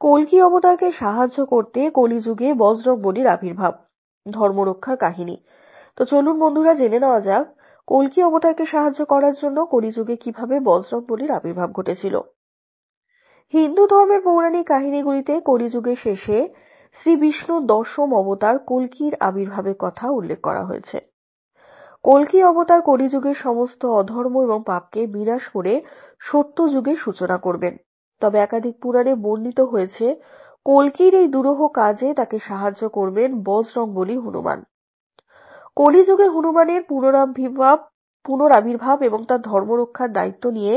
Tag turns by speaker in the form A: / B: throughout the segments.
A: কল্কি অবতারকে সাহায্য করতে কলিযুগে বজরংবলীর আবির্ভাব, ধর্মরক্ষার কাহিনী। তো চলুন বন্ধুরা, জেনে নেওয়া যাক কল্কি অবতারকে সাহায্য করার জন্য কলিযুগে কিভাবে বজরংবলীর আবির্ভাব ঘটেছিল। হিন্দু ধর্মের পৌরাণিক কাহিনীগুলিতে কলিযুগের শেষে শ্রী বিষ্ণুর দশম অবতার কল্কির আবির্ভাবের কথা উল্লেখ করা হয়েছে। কল্কি অবতার কলিযুগের সমস্ত অধর্ম এবং পাপকে বিনাশ করে সত্য যুগের সূচনা করবেন। তবে একাধিক পুরাণে বর্ণিত হয়েছে কল্কির এই দুরূহ কাজে তাকে সাহায্য করবেন বজরংবলী হনুমান। কলিযুগে হনুমানের পুনরাবির্ভাব এবং তার ধর্মরক্ষার দায়িত্ব নিয়ে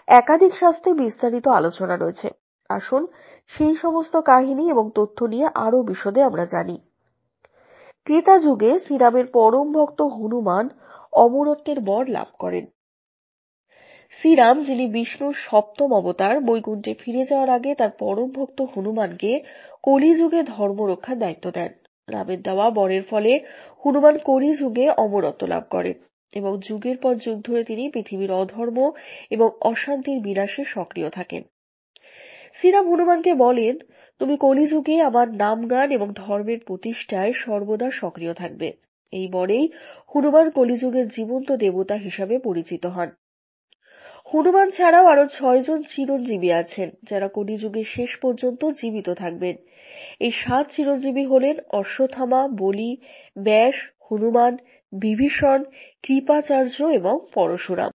A: একাধিক শাস্ত্রে বিস্তারিত আলোচনা রয়েছে। আসুন সেই সমস্ত কাহিনী এবং তথ্য নিয়ে আরো বিশদে আমরা জানি। ত্রেতা যুগে শ্রীরামের পরম ভক্ত হনুমান অমরত্বের বর লাভ করেন। শ্রীরাম, যিনি বিষ্ণুর সপ্তম অবতার, বৈকুণ্ঠে ফিরে যাওয়ার আগে তার পরম ভক্ত হনুমানকে কলিযুগে ধর্ম রক্ষার দায়িত্ব দেন। রামের দেওয়া বরের ফলে হনুমান কলিযুগে অমরত্ব লাভ করেন এবং যুগের পর যুগ ধরে তিনি পৃথিবীর অধর্ম এবং অশান্তির বিনাশে সক্রিয় থাকেন। শ্রীরাম হনুমানকে বলেন, তুমি কলিযুগে আমার নামগান এবং ধর্মের প্রতিষ্ঠায় সর্বদা সক্রিয় থাকবে। এই বরেই হনুমান কলিযুগের জীবন্ত দেবতা হিসাবে পরিচিত হন। হনুমান ছাড়াও আরো 6 জন চিরঞ্জীবী আছেন, যারা কলিযুগের শেষ পর্যন্ত জীবিত থাকবেন। এই 7 চিরঞ্জীবী হলেন অশ্বত্থামা, বলি, ব্যাস, হনুমান, বিভীষণ, কৃপাচার্য এবং পরশুরাম।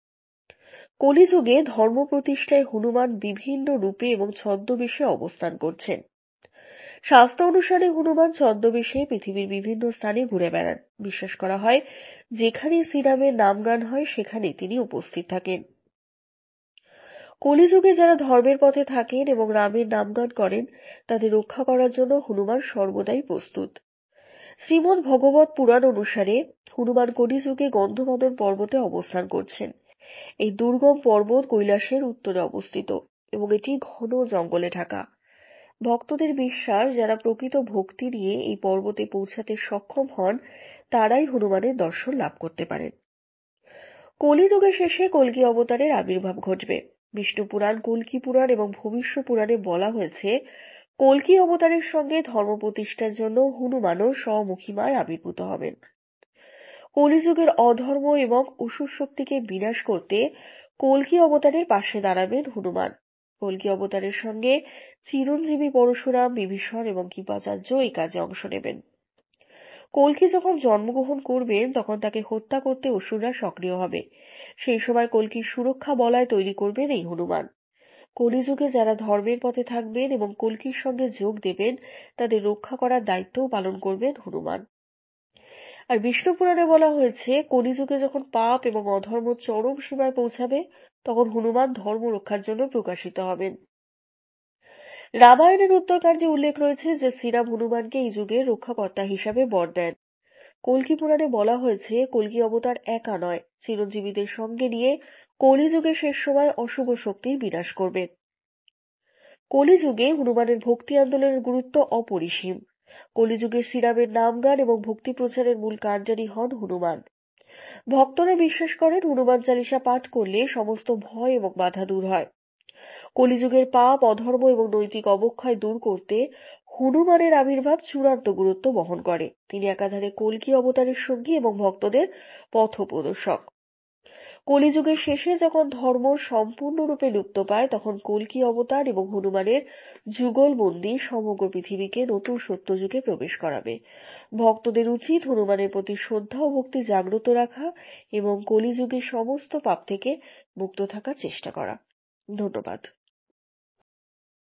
A: কলিযুগে ধর্ম প্রতিষ্ঠায় হনুমান বিভিন্ন রূপে এবং ছদ্মবেশে অবস্থান করছেন। শাস্ত্র অনুসারে হনুমান ছদ্মবেশে পৃথিবীর বিভিন্ন স্থানে ঘুরে বেড়ান। বিশ্বাস করা হয় যেখানে শ্রীরামের নামগান হয় সেখানে তিনি উপস্থিত থাকেন। কলিযুগে যারা ধর্মের পথে থাকেন এবং রামের নামগান করেন তাদের রক্ষা করার জন্য হনুমান সর্বদাই প্রস্তুত। শ্রীমদ্ ভগবত পুরাণ অনুসারে হনুমান কলিযুগে গন্ধমাদন পর্বতে অবস্থান করছেন। এই দুর্গম পর্বত কৈলাসের উত্তরে অবস্থিত এবং এটি ঘন জঙ্গলে ঢাকা। ভক্তদের বিশ্বাস, যারা প্রকৃত ভক্তি নিয়ে এই পর্বতে পৌঁছাতে সক্ষম হন তারাই হনুমানের দর্শন লাভ করতে পারেন। কলিযুগের শেষে কল্কি অবতারের আবির্ভাব ঘটবে। বিষ্ণু পুরাণ, কল্কি পুরাণ এবং ভবিষ্য পুরাণে বলা হয়েছে কল্কি অবতারের সঙ্গে ধর্ম প্রতিষ্ঠার জন্য হনুমানও স্বমুখিমায় আবির্ভূত হবেন। কলিযুগের অধর্ম এবং অসুর শক্তিকে বিনাশ করতে কল্কি অবতারের পাশে দাঁড়াবেন হনুমান। কল্কি অবতারের সঙ্গে চিরঞ্জীবী পরশুরাম, বিভীষণ এবং কৃপাচার্য এই কাজে অংশ নেবেন। কল্কি যখন জন্মগ্রহণ করবেন তখন তাকে হত্যা করতে অসুররা সক্রিয় হবে। সেই সময় কল্কির সুরক্ষা বলয় তৈরি করবেন এই হনুমান। কলিযুগে যারা ধর্মের পথে থাকবেন এবং কল্কির সঙ্গে যোগ দেবেন তাদের রক্ষা করার দায়িত্বও পালন করবেন হনুমান। আর বিষ্ণু পুরাণে বলা হয়েছে কলিযুগে যখন পাপ এবং অধর্ম চরম সীমায় পৌঁছাবে তখন হনুমান ধর্ম রক্ষার জন্য প্রকাশিত হবেন। রামায়ণের উত্তরকাণ্ডে উল্লেখ রয়েছে যে শ্রীরাম হনুমানকে এই যুগের রক্ষাকর্তা হিসাবে বর দেন। কল্কি পুরাণে বলা হয়েছে কল্কি অবতার একা নয়, চিরঞ্জীবীদের সঙ্গে নিয়ে কলিযুগের শেষ সময় অশুভ শক্তির বিনাশ করবেন। কলিযুগে হনুমানের ভক্তি আন্দোলনের গুরুত্ব অপরিসীম। কলিযুগে শ্রীরামের নামগান এবং ভক্তি প্রচারের মূল কাণ্ডারি হন হনুমান। ভক্তরা বিশ্বাস করেন হনুমান চালিসা পাঠ করলে সমস্ত ভয় এবং বাধা দূর হয়। কলিযুগের পাপ, অধর্ম এবং নৈতিক অবক্ষয় দূর করতে হনুমানের আবির্ভাব চূড়ান্ত গুরুত্ব বহন করে। তিনি একাধারে কল্কি অবতারের সঙ্গী এবং ভক্তদের পথপ্রদর্শক। কলিযুগের শেষে যখন ধর্ম সম্পূর্ণরূপে লুপ্ত পায় তখন কল্কি অবতার এবং হনুমানের যুগল মন্দির সমগ্র পৃথিবীকে নতুন সত্যযুগে প্রবেশ করাবে। ভক্তদের উচিত হনুমানের প্রতি শ্রদ্ধা ও ভক্তি জাগ্রত রাখা এবং কলিযুগের সমস্ত পাপ থেকে মুক্ত থাকার চেষ্টা করা। ধন্যবাদ।